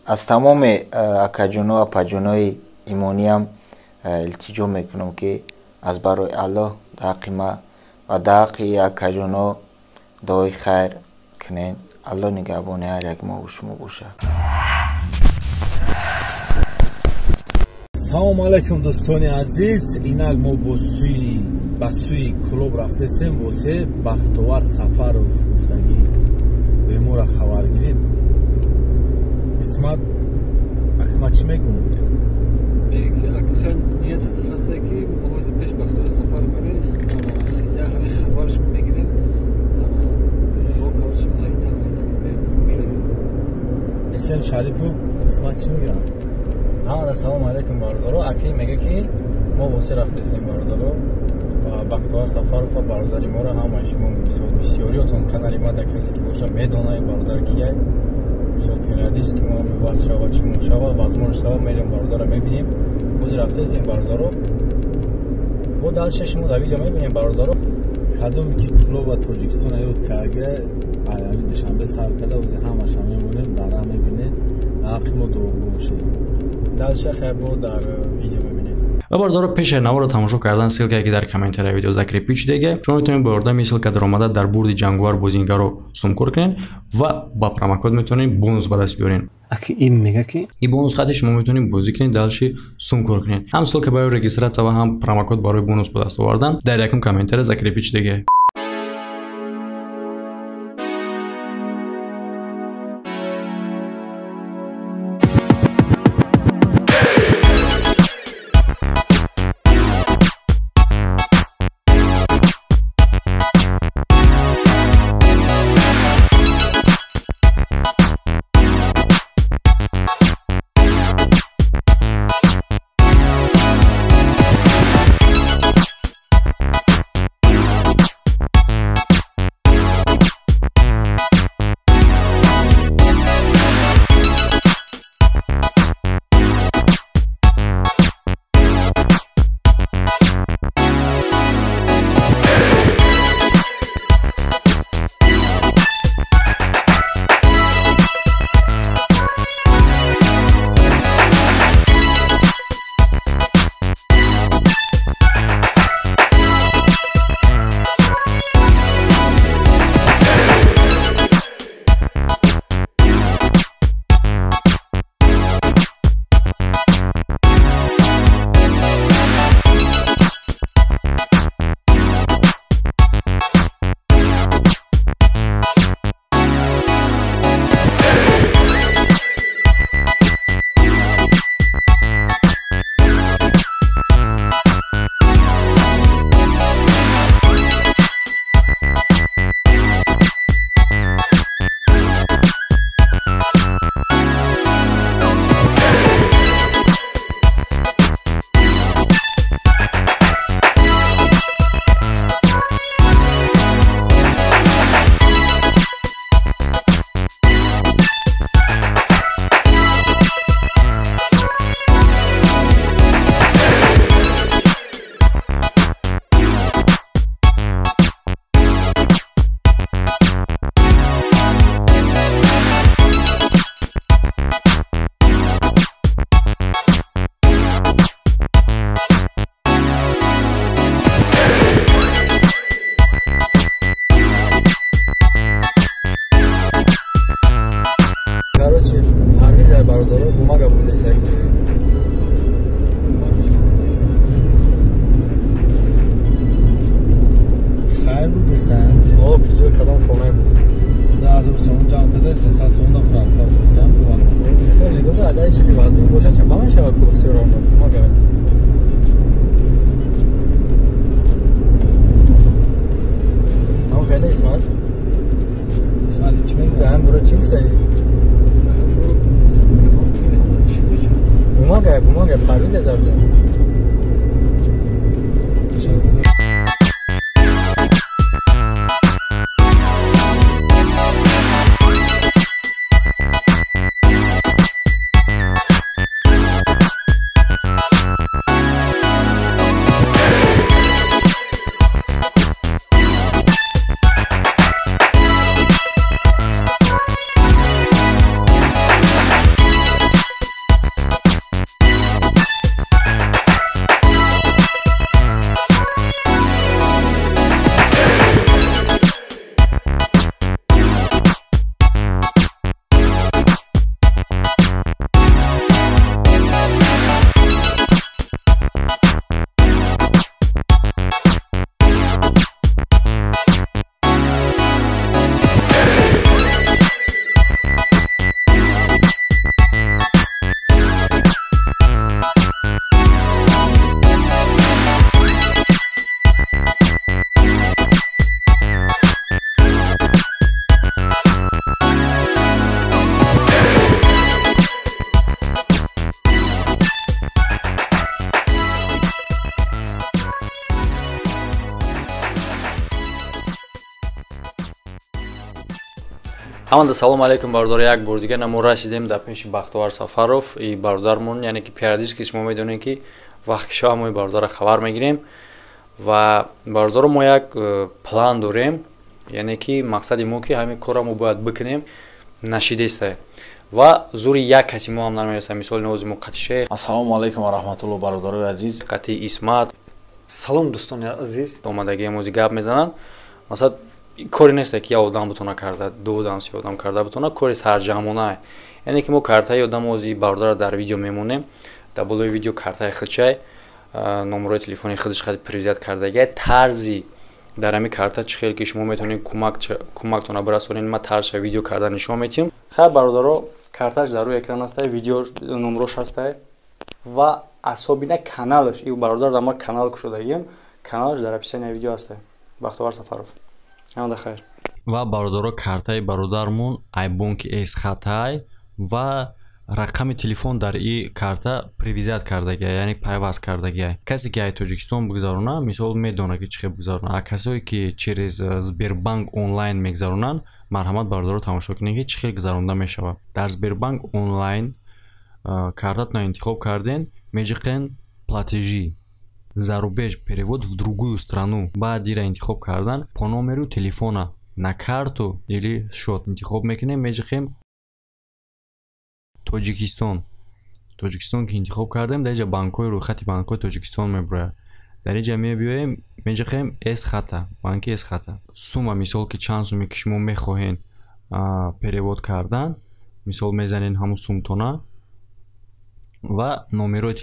از تمام اکاجونا و پاجونای ایمانی هم التجا میکنم که از برای الله در حق ما و در حق اکاجونا دعای خیر کنین. الله نگهبان هر یک ما و شما باشه. سلام علیکم دوستان عزیز. اینال ما با سوی کلوب رفته سیم واسه بختوار سفر گفتگی به مورا خبر گیرید. اسمت اکما چی میگم؟ اکخن نیت هسته که موضوع پیش بختوار سفر بره یا همه خبرش میگیریم با کارش میدم اسم شریفو اسمت چی میگم؟ سلام علیکم برادرو. اکی میگه که ما واسه رفتیم برادرو و بختوار سفر و برادری ما را هم شما بسیاریاتون کانال ما در کسی که باشه میدونه برادر کیه شاید پیرادیس که ما میواد شود شما شود وزمون شود میریم برادر رو میبینیم. واسه رفتیم برادرو و دالش شما در ویدیو میبینیم برادرو خدمی که کلوب و تاجیکستان ایود که اگه ایالی دوشنبه سر کده واسه همش میمونیم در هم میبینیم عقیم دو باشه دالش خیر بود در ویدیو میبینیم. و باردارو پیش نوار رو تماشا کردن سیلکه که در کامنت ویدیو ذکر پیچ دیگه شما میتونید با اردم سیلکه در اومده در برد جنگوار بوزینگا رو سومکور کنین و با پروموکد میتونید بونوس به دست بیارین. اکی این میگه که این بونوس خاطر شما میتونید بازی کنین دالشی سومکور کنین. هم سیلکه برای رجیستراسیون و هم پروموکد برای بونوس به دست آوردن در یکم کامنت ذکر پیچ دیگه. Bumanga Paris is ҳаманда салому алайкум бародаро, як бор дигар мо расидем дар пеши Бахтовар Сафаров и бародармон, яъне ки периодически шумо медонед ки вақти шоа мо бародарро хабар мегирем ва бародаро мо як план дорем, яъне ки мақсади мо ки ҳамин корро мо бояд бикунем нашидеста ва зури як каси мо ҳам намерасад. Мисоли навози мо қати шейх. Ассалому алайкум ва раҳматуллоҳи бародарои азиз. Қати Исмат. Салом дӯстони азиз. Омадаги амози гап мезананд. Масалан кори нест ки як одам бутона карда, ду одам, се одам карда бутона, кори сарҷамона. Яъне ки мо картаи одам ози бародарро дар видео мемонем. Дар болои видео картаи хилчай, номерои телефони худаш хад привизят кардаги, тарзи дар ҳамин карта чӣ хеле ки шумо метавонед кӯмактона бирасонед, ма тарзша видео карда нишон метиҳам. Хайр бародаро, карташ дар рӯи экран астае, видео номерош астае ва асобина каналаш, ин бародар дар ма канал кушодагиам, каналаш дар описанияи видео астае. Бахтовар Сафаров. Ҳамда хайр. Ва бародаро, картаи бародармон айбонки эс хатай ва рақами телефон дар и карта привизят кардагия, яъне пайваст кардагия. Касе ки ай Тоҷикистон бигзарона, мисол медона ки чӣ хел бигзарона. Касое ки через Сбербанк онлайн мегзаронанд, марҳамат бародаро тамошо кунед ки чӣ хел гузаронда мешавад. Дар Сбербанк онлайн картатно интихоб карден, меҷиқен платежи зарубеж, перевод в другую страну. Баъд ира интихоб кардан по номеру телефона на карту или счет интихоб мекунем, меҷиқем Тоҷикистон ки интихоб кардем, дар ҷа банкҳои рӯйхати банкҳои Тоҷикистон мебурояд. Дар ин ҷа мебиёем, меҷиқем эс хата, банки эс хата. Сума мисол ки чанд суме ки шумо мехоҳед перевод кардан, мисол мезанед ҳамун сумтона ва номерои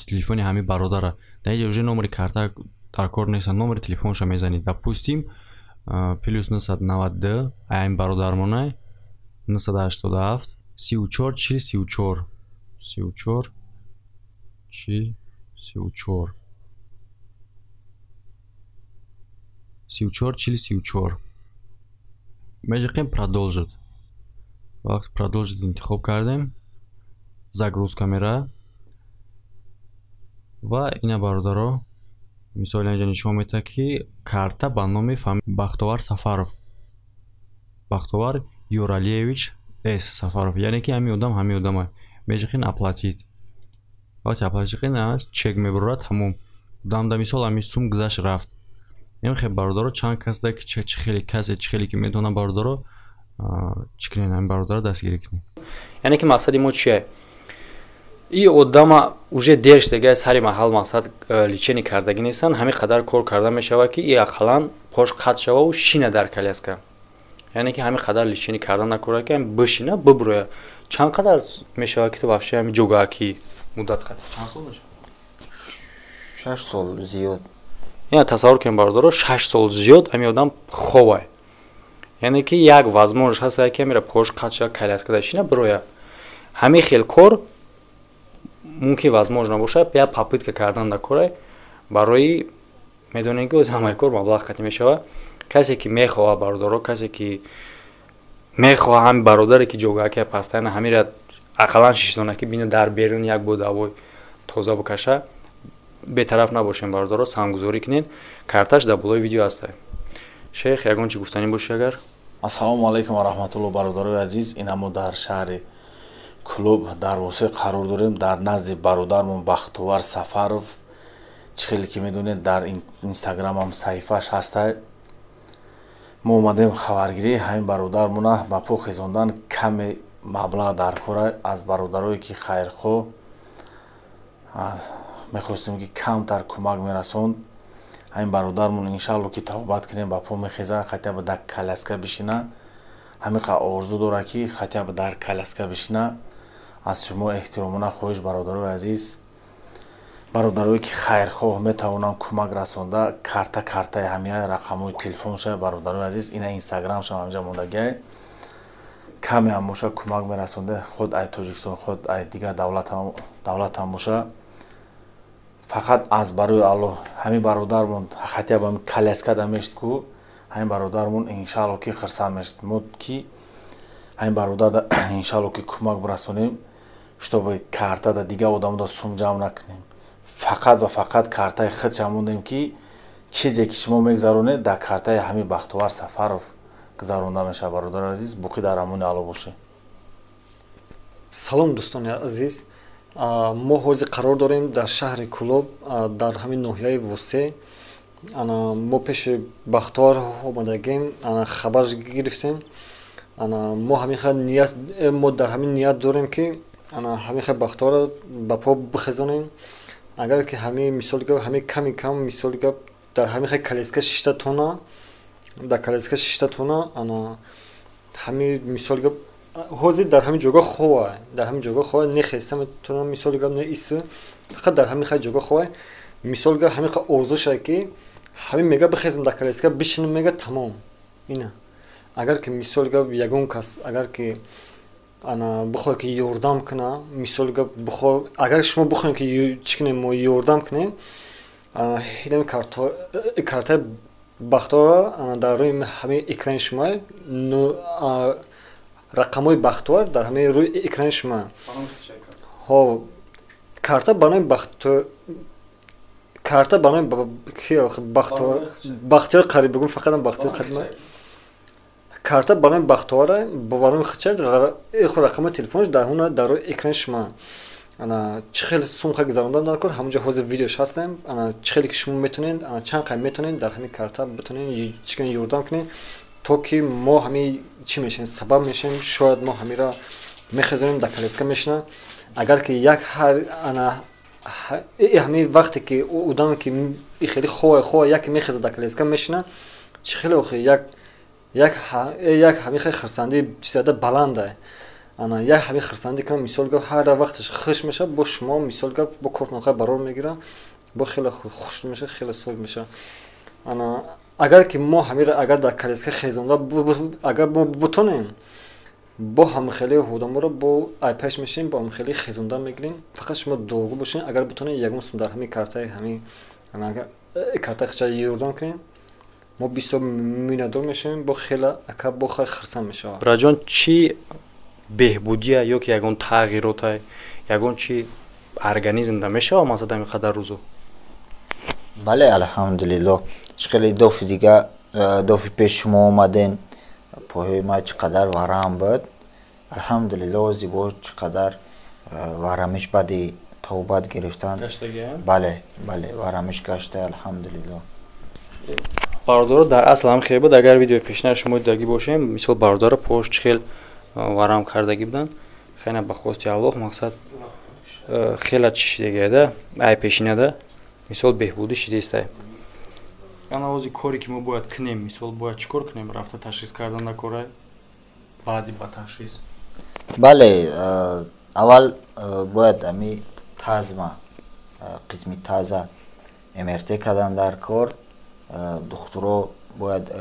телефони ҳамин бародара. Дар ин ҷа уже номери карта дар кор нест, номери телефонша мезанед. Допустим плюс 990 ҳамин бародармона 987 34 40 34 40 меҷиқем продолжит. Вақти продолжит интихоб кардем, загрузка мера ва ина бародаро мисоли инҷа нишон метад ки карта ба номи Бахтовар Сафаров, Бахтовар Юралиевич С Сафаров, яъне ки ҳамин одам меҷиқин аплатид. Вақти аплатиқин чек мебурад, ҳамун одам да мисол ҳамин сум гузашт рафт. Хел бародаро чанд кас да ки чӣ хеле ки метавона бародаро чӣ кунед, ҳамин бародаро дастгирӣ кунед. Яъне ки мақсади мо чие? И одама уже дер штега сари маҳал мақсад личени кардаги нестанд, ҳамин қадар кор карда мешавад ки и ақаллан пош қат шававу шина дар коляска. яъне ки ҳамин қадар личини карда накора ки бишина бибуроя. Чанд қадар мешавад ки ту вообще ҳамин ҷогаки муддат қадар? Чанд сол мешавад? 6 сол зиёд. Яъне тасаввур кунед бародаро, 6 сол зиёд ҳамин одам ховай. Яъне ки як возможност ҳаст ки ҳамира пош қат шава коляска дар шина бироя. ҳамин хел кор мумкин возможно бошад, я попытка кардан дар кора барои медонем ки оз ҳамаи кор маблағ қатӣ мешавад. Касе ки мехоҳад бародаро, касе ки мехоҳад ҳамин бародаре ки ҷогаки пастайна ҳамира ақаллан шиштонаки бина дар берун як бо ҳавои тоза бикаша, бетараф набошем бародаро, самгузорӣ кунед. Карташ дар болои видео астае. шейх, ягон чӣ гуфтанӣ боши агар? Ассалому алайкум ва раҳматуллоҳи бародарои азиз. Ина мо дар шаҳри клуб дар Восиқ қарор дорем, дар назди бародармон Бахтовар Сафаров. чӣ хеле ки медонед дар инстаграмам саҳифааш ҳастае. мо омадем хабаргирии ҳамин бародармона ба пӯ хезондан каме маблағ дар кора аз бародарое ки хайрхоҳ мехостем ки камтар кӯмак мерасонд. ҳамин бародармон иншаалло ки тавбат кунем ба пӯ мехеза, хотя бы дар коляска бишина. ҳамин қадр орзу дора ки хотя бы дар коляска бишина. аз шумо эҳтиромона хоҳиш бародарои азиз, бародарое ки хайрхоҳ метавонанд кӯмак расонда, картаи ҳамин рақамҳои телефонша бародарои азиз, ина инстаграмша ҳамҷа мондагиае. каме ҳам боша кӯмак мерасонда, худ ай Тоҷикистон, худ ай дигар давлатам боша. фақат аз барои Аллоҳ ҳамин бародармон хотя бы коляскада мешид ку ҳамин бародармон иншаалло ки хирсанд мешид. мо ки ҳамин бародарда иншаалло ки кӯмак бирасонем, чтобы картада дигар одамода сум ҷамъ накунем. фақат ва фақат картаи худша мондем ки чизе ки шумо мегзаронед дар картаи ҳамин Бахтовар Сафаров гузаронда мешавад. Бародари азиз, боқӣ дар амони Алло бошед. салом дӯстони азиз, мо ҳозир қарор дорем дар шаҳри Кӯлоб, дар ҳамин ноҳияи Восе. мо пеши Бахтиёр омадагем, хабар гирифтем. мо дар ҳамин ният дорем ки ҳамин хел Бахтиёрро ба по бихезонем. агар ки ҳамин мисоли гап ҳамин ками кам мисоли гап дар ҳамин хел калеска 6 тонна, дар калеска 6 тонна ҳамин мисоли гап ҳозир дар ҳамин ҷойгоҳ хова, дар ҳамин ҷойгоҳ хова нехеста метавонам мисоли гап не иси, фақат дар ҳамин хел ҷойгоҳ хова мисоли гап ҳамин хел орзуша ки ҳамин мега бихезем дар калеска бишинем мега тамом. ина агар ки мисоли гап ягон кас агар ки бихоҳе ки ёрдам куна, мисоли гап агар шумо бихоҳем ки чӣ кунем мо ёрдам кунем, ҳидами картаи Бахтиёрро дар рӯи ҳамин экрани шумо рақамҳои Бахтиёр дар ҳамин рӯи экрани шумо. карта ба номи Бахтиёр қариб бигум, фақат Бахтиёр қариб. карта ба номи Бахтиёр ба номи хичат рақамҳои телефонш дар рӯи экрани шумо. чӣ хеле сумха гузаронда накун, ҳамунҷо ҳозир видеош ҳастем. чӣ хеле ки шумо метонед, чанд қайм метонед дар ҳамин карта битонед чӣ кунед ёрдам кунед, то ки мо ҳамин чӣ мешавем, сабаб мешавем, шояд мо ҳаминро мехезонем дар калеска мешина. агар ки як ҳамин вақте ки одаме ки хеле хова яке мехезад дар калеска мешина, чӣ хеле охи як ҳамин хел хирсанди чизада баланда. як ҳамин хирсанди кунам мисол гап ҳар вақташ хуш меша, бо шумо мисол гап бо кортноқа барор мегира, бо хеле хуш меша, хеле соҳиб меша. агар ки мо ҳамира агар дар калеска хезонда агар мо бутонем, бо ҳамхели одаморо бо айпеш мешем, бо ҳамхели хезонда мегирем. фақат шумо догу бошед, агар бутонем ягон сум дар ҳамин картаи ҳамин картаи хича ёрдам кунем, мо бисёр миннатдор мешавем, бо хеле ака бо хеле хирсанд мешавад. Браҷон, чӣ беҳбудия ё ки ягон тағйирота, ягон чӣ организмда мешавад масалан инқадар рӯзу? бале, алҳамдулиллоҳ. чӣ хеле дофи дига, дофи пеш шумо омаден, поҳои ма чӣ қадар варам буд. алҳамдулиллоҳ, зибо чӣ қадар варамиш баъди тавбат гирифтан. бале, варамиш гашта, алҳамдулиллоҳ. бародаро дар асл ҳам хел буд. агар видеои пешина шумо дидагӣ бошем, мисол бародаро пош чӣ хел варам кардагӣ буданд. хайна ба хости Аллоҳ мақсад хела чӣ шидагида ай пешинада мисол беҳбудӣ шидестай. ана ҳозир коре ки мо бояд кунем, мисол бояд чӣ кор кунем? рафта ташхис кардан накорай баъди ба ташхис? бале, аввал бояд ами тазма қисми таза МРТ кардан дар кор. духтуро бояд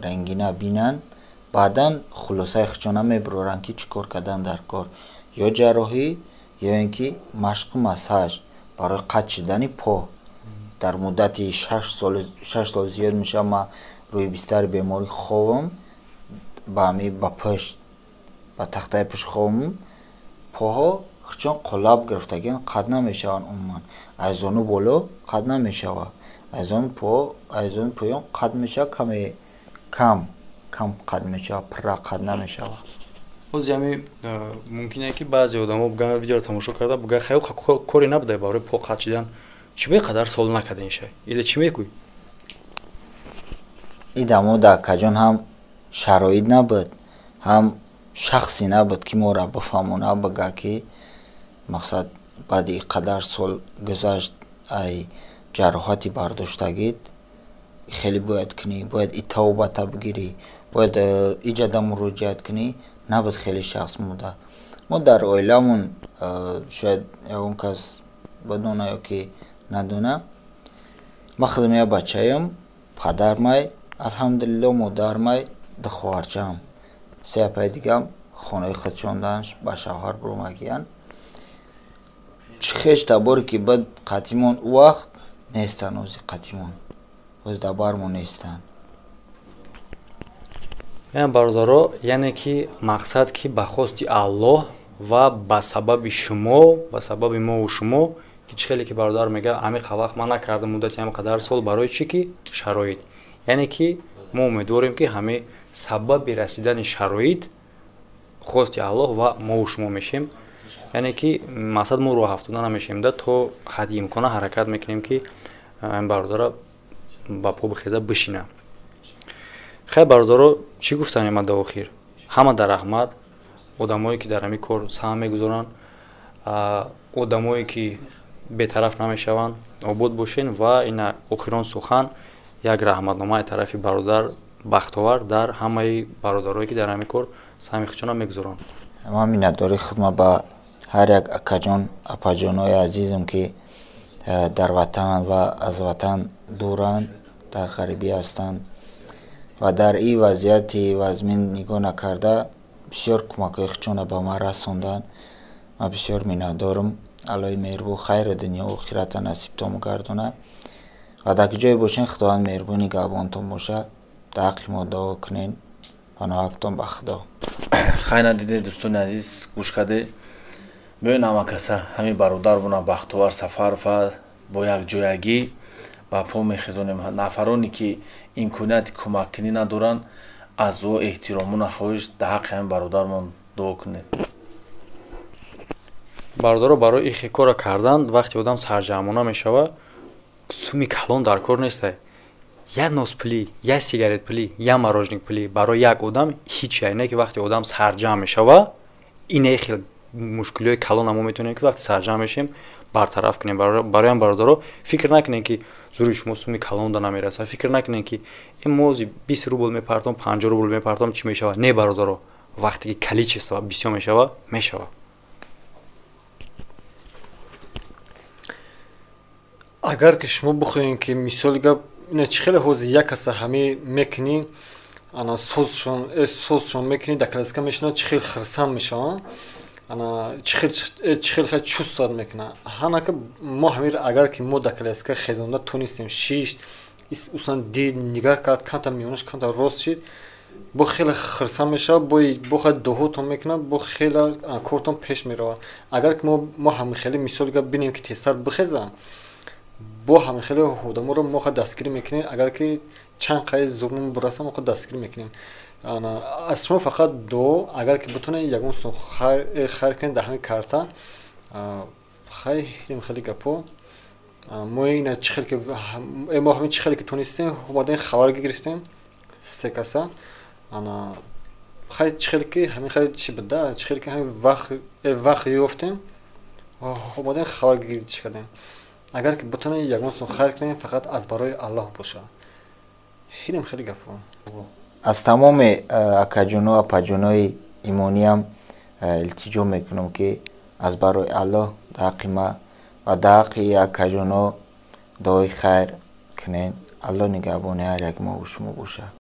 рангина бинанд, баъдан хулосаи хичона мебуроранд ки чӣ кор кардан дар кор, ё ҷарроҳӣ ё ин ки машқи массаж барои қатт шидани по. дар муддати 6 сол зиёд меша ма рӯи бистари беморӣ ховам, ба пушт, ба тахтаи пушт ховам, поҳо хичон қуллаб гирифтагиан, қатт намешаванд. умуман аз зону боло қатт намешавад, аз зону поён қатт мешавад, кам қатт мешавад, пурра қатт намешавад. ҳозир ами мумкине ки баъзе одамо бигӯянд видеоро тамошо карда бигӯяд хай коре набуда барои по қатт шидан чӣ беқадар сол накардин шай? ида чӣ мекӯй? идамо дар каҷон ҳам шароит набуд, ҳам шахсе набуд ки моро бифаҳмона, бигӯяд ки мақсад баъди қадар сол гузашт ай ҷарроҳати бардоштагит хеле бояд кунӣ, бояд и тавбата бигирӣ, бояд иҷада муроҷиат кунӣ. набуд хеле шахс муда. мо дар оиламон шояд ягон кас бадона ё ки надона, ма худам як бачаям, падармай алҳамдулиллоҳ, модармай, ду хоҳарчаам. се апаи дигам хонаи худ шондаанш ба шавҳар буромагиян. чӣ хеш таборе ки бад қатимон у вақт нестан, ҳозир қатимон ҳозир дар бармон нестан. яъне бародаро, яъне ки мақсад ки ба хости Аллоҳ ва ба сабаби шумо, ба сабаби мову шумо ки чӣ хеле ки бародар мега амиқа вақт ман накардам муддати ҳамин қадар сол барои чӣ ки шароит. яъне ки мо умедворем ки ҳамин сабаби расидани шароит хости Аллоҳ ва мо шумо мешем. Яъне ки мақсад мо роҳ афтода намешем да то ҳадди имкона ҳаракат мекунем ки ин бародара ба по бихеза бишина. Хай бародаро чӣ гуфтанем дар охир? Ҳама дар раҳмат, одамое ки дар ҳамин кор саҳм мегузоранд, одамое ки бетараф намешаванд, обод бошен ва ина охирон сухан як раҳматномаи тарафи бародар бахтовар дар ҳамаи бародарое ки дар ҳамин кор саҳми худшона мегузоранд. ҳама миннатдорӣ хидмат ба ҳар як акаҷон апаҷонои азизам ки дар ватананд ва аз ватан дуранд, дар ғарибӣ ҳастанд ва дар ин вазъияти вазмин нигоҳ накарда бисёр кӯмакҳои худшона ба ман расонданд. ман бисёр миннатдорам. аллои меҳрубон хайри дунё охирата насибтон гардона ва дар ки ҷое бошен худованд меҳрубони нигаҳбонтон боша. дар ҳаққи мо дуо кунен. паноҳактон ба худо. хайна диде дӯстони азиз гӯш карде меоин ҳама каса ҳамин бародар бона бахтовар Сафарова бо якҷоягӣ ба по мехезонем. нафароне ки имконияти кӯмаккунӣ надоранд аз ӯ эҳтиромона хоҳиш дар ҳаққи ҳамин бародармон дуо кунед. бародаро барои ихе кора кардан вақте одам сарҷамона мешава суми калон дар кор нестай. як носпулӣ, як сигарет пулӣ, як мороженик пулӣ барои як одам ҳеҷ яйне ки вақте одам сарҷам мешава ине хел мушкилиҳои калона мо метавонем ки вақте сарҷам мешем бартараф кунем. барои ҳам бародаро фикр накунем ки зури шумо суми калонда намераса. фикр накунем ки ин мози 20 рубл мепартом 50 рубл мепартом чӣ мешава. не бародаро, вақте ки количество бисёр мешава мешава. агар ки шумо бихоҳем ки мисоли гап ина чӣ хеле ҳозир як каса ҳамӣ мекунӣ ана созшон мекунӣ дар колеска мешина чӣ хел хирсан мешаванд ана чӣ хел хел чуст мекуна ҳанака мо ҳамира агар ки мо дар колеска хезонда тонистем шиш усан дид нигар кард канта миёнаш канта рост шид бо хеле хирсан мешава бо хел доҳотон мекуна бо хеле кортон пеш мерава. агар ки мо ҳами хеле мисоли гап бинем ки тезтар бихеза бо ҳами хеле одаморо мо ха дастгирӣ мекунем. агар ки чанд қайи зулмон бураса мо ха дастгирӣ мекунем. аз шумо фақат дуо агар ки бутонед ягон сум хайр кунед дар ҳамин карта хеле гапо мо ина чӣ хел ки мо ҳамин чӣ хеле ки тонистем омадем хабар гирифтем се каса хай чӣ хеле ки ҳамин хай чӣ буда чӣ хеле ки ҳамин вақт ёфтем омадем хабар гирифт кардем. агар ки бутонед ягон сум хайр кунем фақат аз барои Аллоҳ боша. хелем хеле гапо. аз тамоми акаҷону апаҷонои имониам илтиҷо мекунам ки аз барои Аллоҳ дар ҳаққи ман ва дар ҳаққи акаҷоно дуои хайр кунен. Аллоҳ нигаҳбони ҳар як мо ва шумо боша.